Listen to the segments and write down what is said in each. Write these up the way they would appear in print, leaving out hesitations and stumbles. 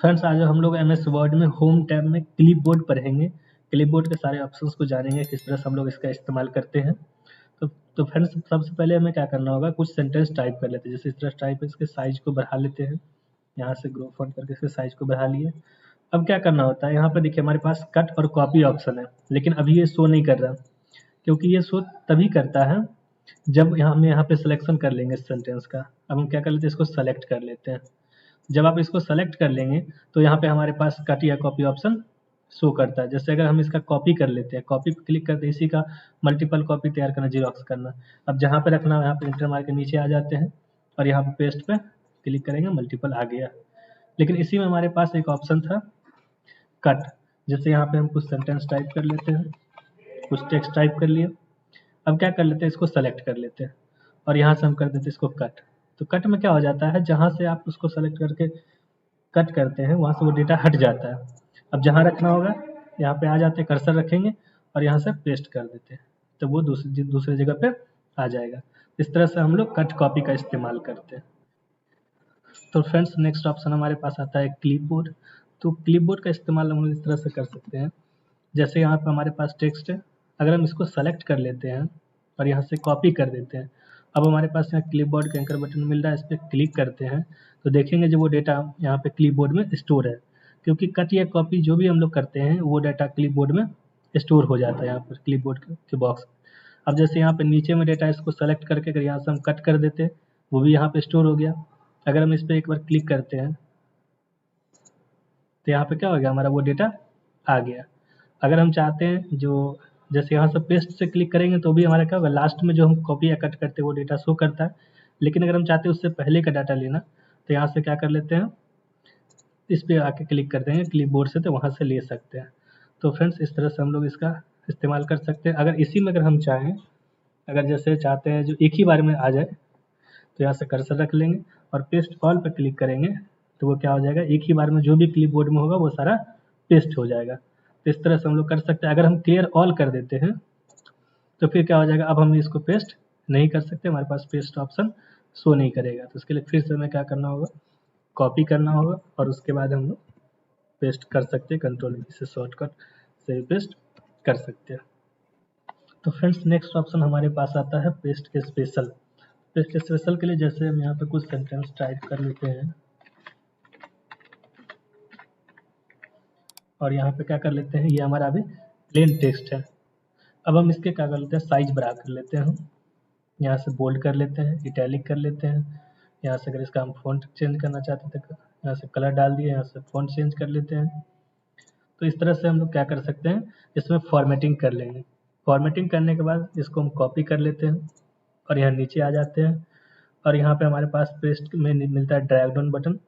Friends आज हम लोग MS वर्ड में होम टैब में क्लिपबोर्ड पढ़ेंगे। क्लिपबोर्ड के सारे ऑप्शंस को जानेंगे किस तरह से हम लोग इसका इस्तेमाल करते हैं। तो फ्रेंड्स सबसे पहले हमें क्या करना होगा, कुछ सेंटेंस टाइप कर लेते हैं। जैसे इस तरह टाइप, इसके साइज को बढ़ा लेते हैं, यहाँ से ग्रो फॉन्ट करके इसके साइज को बढ़ा लिए। अब क्या करना होता है, यहाँ पर देखिए हमारे पास कट और कॉपी ऑप्शन है, लेकिन अभी ये शो नहीं कर रहा, क्योंकि ये शो तभी करता है जब हम यहाँ पे सिलेक्शन कर लेंगे सेंटेंस का। अब हम क्या कर लेते हैं, इसको सेलेक्ट कर लेते हैं। जब आप इसको सेलेक्ट कर लेंगे तो यहाँ पे हमारे पास कट या कॉपी ऑप्शन शो करता है। जैसे अगर हम इसका कॉपी कर लेते हैं, कॉपी पे क्लिक करते हैं, इसी का मल्टीपल कॉपी तैयार करना, जीरोक्स करना। अब जहाँ पे रखना है यहाँ पे इंटर मार के नीचे आ जाते हैं और यहाँ पे पेस्ट पे क्लिक करेंगे, मल्टीपल आ गया। लेकिन इसी में हमारे पास एक ऑप्शन था कट। जैसे यहाँ पे हम कुछ सेंटेंस टाइप कर लेते हैं, कुछ टेक्स्ट टाइप कर लिए। अब क्या कर लेते हैं, इसको सेलेक्ट कर लेते हैं और यहाँ से हम कर देते हैं इसको कट। तो कट में क्या हो जाता है, जहाँ से आप उसको सेलेक्ट करके कट करते हैं वहाँ से वो डेटा हट जाता है। अब जहाँ रखना होगा यहाँ पे आ जाते हैं, कर्सर रखेंगे और यहाँ से पेस्ट कर देते हैं, तो वो दूसरे जगह पे आ जाएगा। इस तरह से हम लोग कट कॉपी का इस्तेमाल करते हैं। तो फ्रेंड्स नेक्स्ट ऑप्शन हमारे पास आता है क्लिपबोर्ड। तो क्लिपबोर्ड का इस्तेमाल हम लोग इस तरह से कर सकते हैं। जैसे यहाँ पे हमारे पास टेक्स्ट है, अगर हम इसको सेलेक्ट कर लेते हैं और यहाँ से कॉपी कर देते हैं, अब हमारे पास यहाँ क्लिपबोर्ड का एंकर बटन मिल रहा है, इस पर क्लिक करते हैं तो देखेंगे जो वो डेटा यहाँ पे क्लिपबोर्ड में स्टोर है। क्योंकि कट या कॉपी जो भी हम लोग करते हैं वो डाटा क्लिपबोर्ड में स्टोर हो जाता है यहाँ पर क्लिपबोर्ड के बॉक्स। अब जैसे यहाँ पे नीचे में डेटा, इसको सेलेक्ट करके अगर यहाँ से हम कट कर देते हैं वो भी यहाँ पे स्टोर हो गया। अगर हम इस पर एक बार क्लिक करते हैं तो यहाँ पे क्या हो गया, हमारा वो डेटा आ गया। अगर हम चाहते हैं जो, जैसे यहाँ से पेस्ट से क्लिक करेंगे तो भी हमारा क्या होगा, लास्ट में जो हम कॉपी या कट करते हैं वो डेटा शो करता है। लेकिन अगर हम चाहते हैं उससे पहले का डाटा लेना, तो यहाँ से क्या कर लेते हैं, इस पे आके क्लिक कर देंगे क्लिपबोर्ड से, तो वहाँ से ले सकते हैं। तो फ्रेंड्स इस तरह से हम लोग इसका इस्तेमाल कर सकते हैं। अगर इसी में अगर हम चाहें, अगर जैसे चाहते हैं जो एक ही बार में आ जाए, तो यहाँ से कर्सर रख लेंगे और पेस्ट ऑल पर क्लिक करेंगे, तो वो क्या हो जाएगा, एक ही बार में जो भी क्लिपबोर्ड में होगा वो सारा पेस्ट हो जाएगा। तो इस तरह से हम लोग कर सकते हैं। अगर हम क्लियर ऑल कर देते हैं तो फिर क्या हो जाएगा, अब हम इसको पेस्ट नहीं कर सकते, हमारे पास पेस्ट ऑप्शन शो नहीं करेगा। तो इसके लिए फिर से हमें क्या करना होगा, कॉपी करना होगा और उसके बाद हम लोग पेस्ट कर सकते हैं, कंट्रोल V से शॉर्टकट से पेस्ट कर सकते हैं। तो फ्रेंड्स नेक्स्ट ऑप्शन हमारे पास आता है पेस्ट स्पेशल। पेस्ट स्पेशल के लिए जैसे हम यहाँ पे कुछ सेंटेंस टाइप कर लेते हैं और यहाँ पे क्या कर लेते हैं, ये हमारा अभी प्लेन टेक्स्ट है। अब हम इसके क्या कर लेते हैं, साइज बड़ा कर लेते हैं। हम यहाँ से बोल्ड कर लेते हैं, इटैलिक कर लेते हैं। यहाँ से अगर इसका हम फ़ॉन्ट चेंज करना चाहते थे, यहाँ से कलर डाल दिए, यहाँ से फ़ॉन्ट चेंज कर लेते हैं। तो इस तरह से हम लोग क्या कर सकते हैं, इसमें फॉर्मेटिंग कर लेंगे। फॉर्मेटिंग करने के बाद इसको हम कॉपी कर लेते हैं और यहाँ नीचे आ जाते हैं और यहाँ पे हमारे पास पेस्ट में मिलता है ड्रैग डाउन बटन,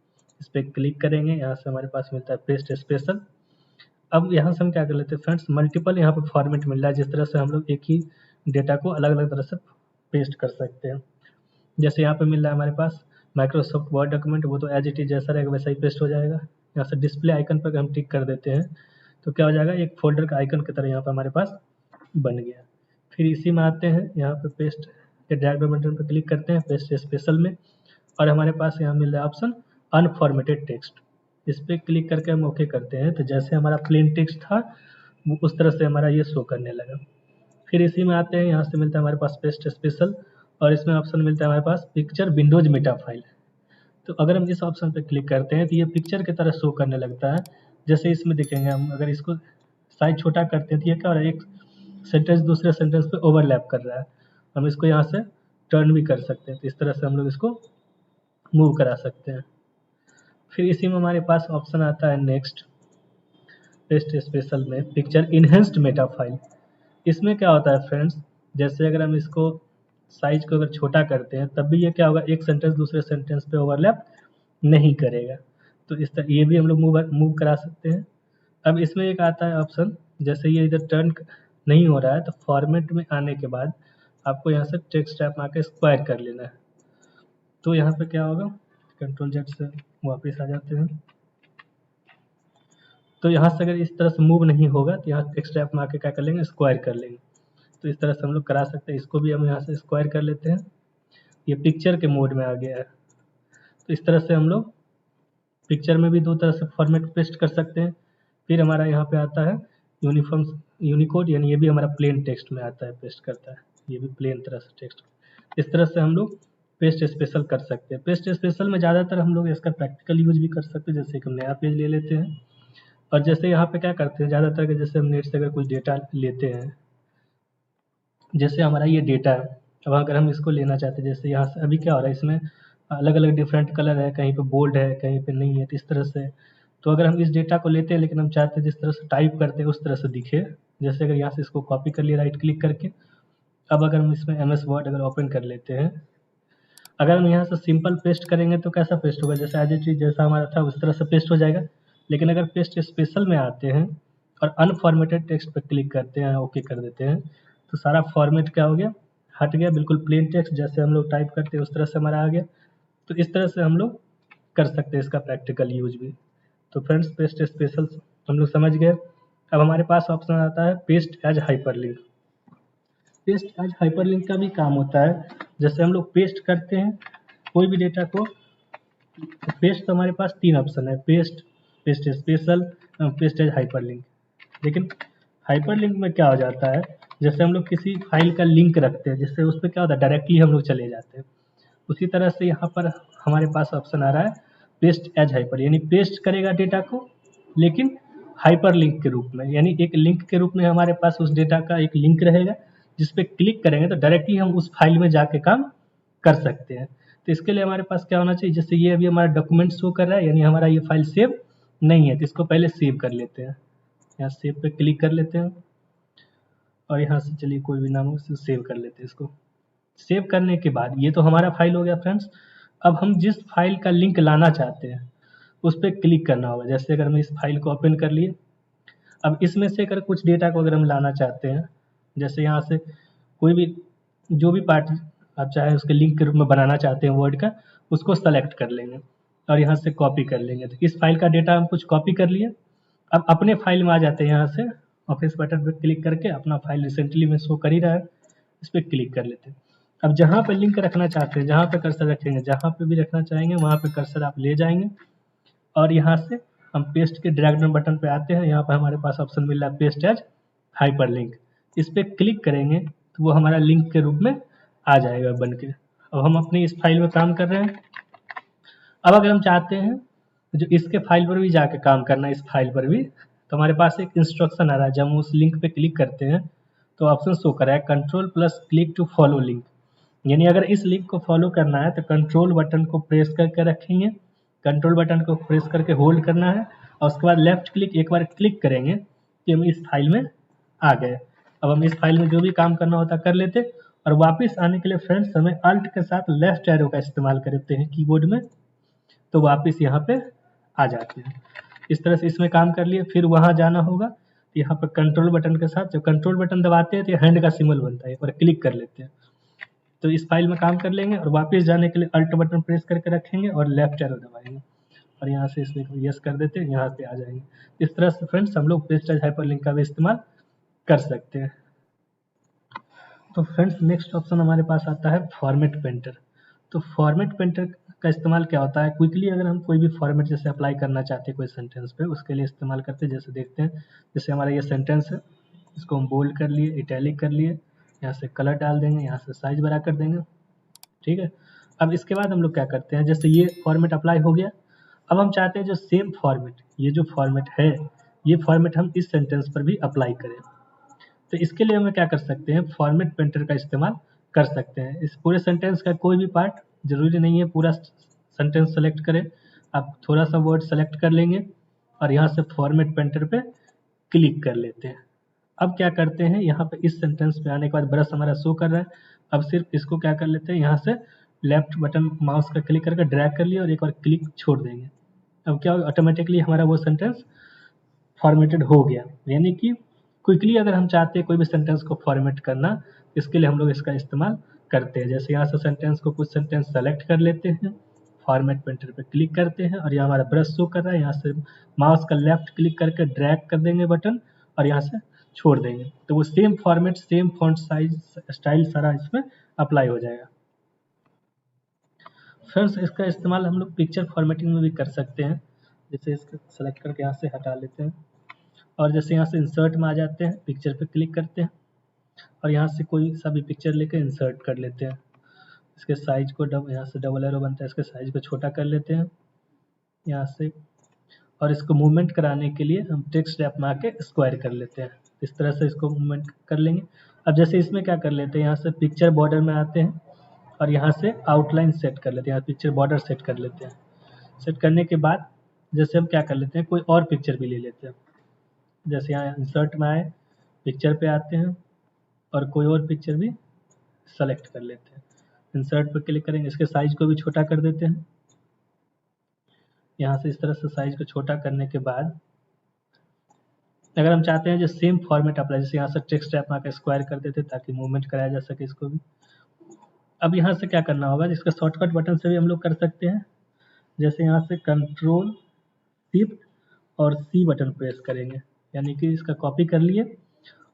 इस पर क्लिक करेंगे, यहाँ से हमारे पास मिलता है पेस्ट स्पेशल। अब यहाँ से हम क्या कर लेते हैं फ्रेंड्स, मल्टीपल यहाँ पे फॉर्मेट मिल रहा है, जिस तरह से हम लोग एक ही डेटा को अलग अलग तरह से पेस्ट कर सकते हैं। जैसे यहाँ पे मिल रहा है हमारे पास माइक्रोसॉफ्ट वर्ड डॉक्यूमेंट, वो तो एज इट इज जैसा रहेगा वैसा ही पेस्ट हो जाएगा। यहाँ से डिस्प्ले आइकन पर हम टिक कर देते हैं तो क्या हो जाएगा, एक फोल्डर का आइकन की तरह यहाँ पर हमारे पास बन गया। फिर इसी में आते हैं, यहाँ पे पेस्ट के ड्रैग डाउन बटन पर क्लिक करते हैं पेस्ट स्पेशल में और हमारे पास यहाँ मिल रहा है ऑप्शन अनफॉर्मेटेड टेक्स्ट। इस पर क्लिक करके हम ओके करते हैं तो जैसे हमारा प्लेन टेक्स्ट था वो उस तरह से हमारा ये शो करने लगा। फिर इसी में आते हैं, यहाँ से मिलता है हमारे पास पेस्ट स्पेशल और इसमें ऑप्शन मिलता है हमारे पास पिक्चर विंडोज मेटा फाइल। तो अगर हम इस ऑप्शन पर क्लिक करते हैं तो ये पिक्चर की तरह शो करने लगता है। जैसे इसमें देखेंगे हम, अगर इसको साइज छोटा करते हैं तो ये क्या हो रहा है, एक सेंटेंस दूसरे सेंटेंस पे ओवरलैप कर रहा है। हम इसको यहाँ से टर्न भी कर सकते हैं, तो इस तरह से हम लोग इसको मूव करा सकते हैं। फिर इसी में हमारे पास ऑप्शन आता है नेक्स्ट, पेस्ट स्पेशल में पिक्चर इनहेंस्ड मेटा फाइल। इसमें क्या होता है फ्रेंड्स, जैसे अगर हम इसको साइज को अगर छोटा करते हैं तब भी ये क्या होगा, एक सेंटेंस दूसरे सेंटेंस पे ओवरलैप नहीं करेगा। तो इस तरह ये भी हम लोग मूव करा सकते हैं। अब इसमें एक आता है ऑप्शन, जैसे ये इधर टर्न नहीं हो रहा है तो फॉर्मेट में आने के बाद आपको यहाँ से टेक्स्ट टैब में आके स्क्वायर कर लेना है। तो यहाँ पे क्या होगा, कंट्रोल Z से वापस आ जाते हैं। तो यहाँ से अगर इस तरह से मूव नहीं होगा तो यहाँ टेक्स्ट टैब में आके क्या कर लेंगे, स्क्वायर कर लेंगे। तो इस तरह से हम लोग करा सकते हैं। इसको भी हम यहाँ से स्क्वायर कर लेते हैं, ये पिक्चर के मोड में आ गया है। तो इस तरह से हम लोग पिक्चर में भी दो तरह से फॉर्मेट पेस्ट कर सकते हैं। फिर हमारा यहाँ पे आता है यूनिकोड, यानी ये भी हमारा प्लेन टेक्स्ट में आता है, पेस्ट करता है, ये भी प्लेन तरह से टेक्स्ट। इस तरह से हम लोग पेस्ट स्पेशल कर सकते हैं। पेस्ट स्पेशल में ज़्यादातर हम लोग इसका प्रैक्टिकल यूज भी कर सकते हैं, जैसे कि हम नया पेज ले लेते हैं और जैसे यहाँ पे क्या करते हैं ज़्यादातर के, जैसे हम नेट से अगर कुछ डेटा लेते हैं, जैसे हमारा ये डेटा है, अब अगर हम इसको लेना चाहते हैं, जैसे यहाँ से अभी क्या हो रहा है, इसमें अलग अलग डिफरेंट कलर है, कहीं पे बोल्ड है, कहीं पे नहीं है, तो इस तरह से। तो अगर हम इस डेटा को लेते हैं लेकिन हम चाहते हैं जिस तरह से टाइप करते हैं उस तरह से दिखे, जैसे अगर यहाँ से इसको कॉपी कर लिया राइट क्लिक करके, अब अगर हम इसमें MS वर्ड अगर ओपन कर लेते हैं, अगर हम यहाँ से सिंपल पेस्ट करेंगे तो कैसा पेस्ट होगा, जैसे एज इट इज जैसा हमारा था उस तरह से पेस्ट हो जाएगा। लेकिन अगर पेस्ट स्पेशल में आते हैं और अनफॉर्मेटेड टेक्स्ट पर क्लिक करते हैं, ओके कर देते हैं, तो सारा फॉर्मेट क्या हो गया, हट गया, बिल्कुल प्लेन टेक्स्ट जैसे हम लोग टाइप करते हैं उस तरह से हमारा आ गया। तो इस तरह से हम लोग कर सकते हैं इसका प्रैक्टिकल यूज भी। तो फ्रेंड्स, पेस्ट स्पेशल हम लोग समझ गए। अब हमारे पास ऑप्शन आता है paste as hyperlink. Paste as hyperlink का भी काम होता है, जैसे हम लोग पेस्ट करते हैं कोई भी डेटा को, तो पेस्ट तो हमारे पास तीन ऑप्शन है, paste, paste special, paste as hyperlink. लेकिन हाइपरलिंक में क्या हो जाता है, जैसे हम लोग किसी फाइल का लिंक रखते हैं जिससे उस पर क्या होता है डायरेक्टली हम लोग चले जाते हैं, उसी तरह से यहाँ पर हमारे पास ऑप्शन आ रहा है पेस्ट एज हाइपर, यानी पेस्ट करेगा डेटा को लेकिन हाइपर लिंक के रूप में, यानी एक लिंक के रूप में हमारे पास उस डेटा का एक लिंक रहेगा जिस पे क्लिक करेंगे तो डायरेक्टली हम उस फाइल में जाके काम कर सकते हैं। तो इसके लिए हमारे पास क्या होना चाहिए, जैसे ये अभी हमारा डॉक्यूमेंट शो कर रहा है, यानी हमारा ये फाइल सेव नहीं है, तो इसको पहले सेव कर लेते हैं। यहाँ सेव पे क्लिक कर लेते हैं और यहाँ से चलिए कोई भी नाम हो उसे सेव कर लेते हैं। इसको सेव करने के बाद ये तो हमारा फाइल हो गया फ्रेंड्स। अब हम जिस फाइल का लिंक लाना चाहते हैं उस पर क्लिक करना होगा। जैसे अगर हम इस फाइल को ओपन कर लिए, अब इसमें से अगर कुछ डेटा को अगर हम लाना चाहते हैं, जैसे यहाँ से कोई भी जो भी पार्ट आप चाहे उसके लिंक के रूप में बनाना चाहते हैं वर्ड का, उसको सेलेक्ट कर लेंगे और यहाँ से कॉपी कर लेंगे। तो इस फाइल का डेटा हम कुछ कॉपी कर लिए, अब अपने फाइल में आ जाते हैं, यहाँ से ऑफिस बटन पर क्लिक करके अपना फाइल रिसेंटली में शो कर ही रहा है, इस पर क्लिक कर लेते हैं। अब जहाँ पे लिंक रखना चाहते हैं, जहाँ पे कर्सर रखेंगे, जहाँ पे भी रखना चाहेंगे वहाँ पे कर्सर आप ले जाएंगे और यहाँ से हम पेस्ट के ड्रैग डाउन बटन पे आते हैं। यहाँ पे हमारे पास ऑप्शन मिल रहा है पेस्ट एज हाइपरलिंक, इस पर क्लिक करेंगे तो वो हमारा लिंक के रूप में आ जाएगा बन के। अब हम अपनी इस फाइल में काम कर रहे हैं। अब अगर हम चाहते हैं जो इसके फाइल पर भी जाके काम करना है, इस फाइल पर भी, तो हमारे पास एक इंस्ट्रक्शन आ रहा है। जब हम उस लिंक पे क्लिक करते हैं तो ऑप्शन शो कर रहा है control plus click to follow link, यानी अगर इस लिंक को फॉलो करना है तो कंट्रोल बटन को प्रेस करके रखेंगे, कंट्रोल बटन को प्रेस करके होल्ड करना है और उसके बाद लेफ्ट क्लिक एक बार क्लिक करेंगे कि हम इस फाइल में आ गए। अब हम इस फाइल में जो भी काम करना होता कर लेते, और वापस आने के लिए फ्रेंड्स हमें अल्ट के साथ लेफ्ट एरो का इस्तेमाल करते हैं कीबोर्ड में, तो वापस यहाँ पे आ जाते हैं। इस तरह से इसमें काम कर लिए, फिर वहाँ जाना होगा, यहाँ पर कंट्रोल बटन के साथ जब कंट्रोल बटन दबाते हैं तो हैंड का सिंबल बनता है, एक बार क्लिक कर लेते हैं तो इस फाइल में काम कर लेंगे और वापस जाने के लिए अल्ट बटन प्रेस करके रखेंगे और लेफ्ट एरो दबाएंगे और यहाँ से इसमें यस कर देते हैं, यहाँ पे आ जाएंगे। इस तरह से फ्रेंड्स हम लोग पेस्ट एज हाइपरलिंक का भी इस्तेमाल कर सकते हैं। तो फ्रेंड्स नेक्स्ट ऑप्शन हमारे पास आता है फॉर्मेट पेंटर। तो फॉर्मेट पेंटर का इस्तेमाल क्या होता है, क्विकली अगर हम कोई भी फॉर्मेट जैसे अप्लाई करना चाहते हैं कोई सेंटेंस पे, उसके लिए इस्तेमाल करते हैं। जैसे देखते हैं, जैसे हमारा ये सेंटेंस है, इसको हम बोल्ड कर लिए, इटैलिक कर लिए, यहाँ से कलर डाल देंगे, यहाँ से साइज बड़ा कर देंगे, ठीक है। अब इसके बाद हम लोग क्या करते हैं, जैसे ये फॉर्मेट अप्लाई हो गया, अब हम चाहते हैं जो सेम फॉर्मेट, ये जो फॉर्मेट है, ये फॉर्मेट हम इस सेंटेंस पर भी अप्लाई करें। तो इसके लिए हमें क्या कर सकते हैं, फॉर्मेट पेंटर का इस्तेमाल कर सकते हैं। इस पूरे सेंटेंस का कोई भी पार्ट, जरूरी नहीं है पूरा सेंटेंस सेलेक्ट करें, आप थोड़ा सा वर्ड सेलेक्ट कर लेंगे और यहाँ से फॉर्मेट पेंटर पे क्लिक कर लेते हैं। अब क्या करते हैं, यहाँ पे इस सेंटेंस पे आने के बाद ब्रश हमारा शो कर रहा है, अब सिर्फ इसको क्या कर लेते हैं, यहाँ से लेफ्ट बटन माउस का क्लिक करके ड्रैग कर लिया और एक बार क्लिक छोड़ देंगे। अब क्या होगा, ऑटोमेटिकली हमारा वो सेंटेंस फॉर्मेटेड हो गया। यानी कि क्विकली अगर हम चाहते हैं कोई भी सेंटेंस को फॉर्मेट करना, इसके लिए हम लोग इसका इस्तेमाल करते हैं। जैसे यहाँ से सेंटेंस को कुछ सेंटेंस सेलेक्ट कर लेते हैं, फॉर्मेट पेंटर पे क्लिक करते हैं और यहाँ हमारा ब्रश शो कर रहा है, यहाँ से माउस का लेफ्ट क्लिक करके ड्रैग कर देंगे बटन और यहाँ से छोड़ देंगे, तो वो same format, same font size, style सारा इसमें अप्लाई हो जाएगा। फ्रेंड्स इसका इस्तेमाल हम लोग पिक्चर फॉर्मेटिंग में भी कर सकते हैं। जैसे इसको सेलेक्ट करके यहाँ से हटा लेते हैं और जैसे यहाँ से इंसर्ट में आ जाते हैं, पिक्चर पे क्लिक करते हैं और यहाँ से कोई सा भी पिक्चर लेकर इंसर्ट कर लेते हैं। इसके साइज को यहाँ से डबल एरो बनता है, इसके साइज को छोटा कर लेते हैं यहाँ से, और इसको मूवमेंट कराने के लिए हम टेक्स्ट रैप में आके स्क्वायर कर लेते हैं। इस तरह से इसको मूवमेंट कर लेंगे। अब जैसे इसमें क्या कर लेते हैं, यहाँ से पिक्चर बॉर्डर में आते हैं और यहाँ से आउटलाइन सेट कर लेते हैं, यहाँ पिक्चर बॉर्डर सेट कर लेते हैं। सेट करने के बाद जैसे हम क्या कर लेते हैं, कोई और पिक्चर भी ले लेते हैं। जैसे यहाँ इंसर्ट में आए, पिक्चर पे आते हैं और कोई और पिक्चर भी सेलेक्ट कर लेते हैं। इंसर्ट पर क्लिक करेंगे, इसके साइज को भी छोटा कर देते हैं। यहाँ से इस तरह से साइज को छोटा करने के बाद अगर हम चाहते हैं जो सेम फॉर्मेट अप्लाई, जैसे यहाँ से टेक्स्ट रैप में आकर स्क्वायर कर देते ताकि मूवमेंट कराया जा सके इसको भी। अब यहाँ से क्या करना होगा, इसका शॉर्टकट बटन से भी हम लोग कर सकते हैं। जैसे यहाँ से कंट्रोल शिफ्ट और सी बटन प्रेस करेंगे, यानी कि इसका कॉपी कर लिए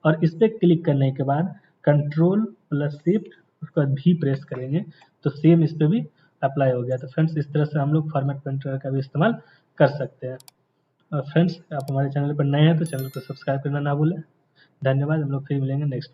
और इस पर क्लिक करने के बाद कंट्रोल प्लस शिफ्ट उसके बाद भी प्रेस करेंगे तो सेम इस पर भी अप्लाई हो गया। तो फ्रेंड्स इस तरह से हम लोग फॉर्मेट पेंटर का भी इस्तेमाल कर सकते हैं। और फ्रेंड्स आप हमारे चैनल पर नए हैं तो चैनल को सब्सक्राइब करना ना भूलें। धन्यवाद, हम लोग फिर मिलेंगे नेक्स्ट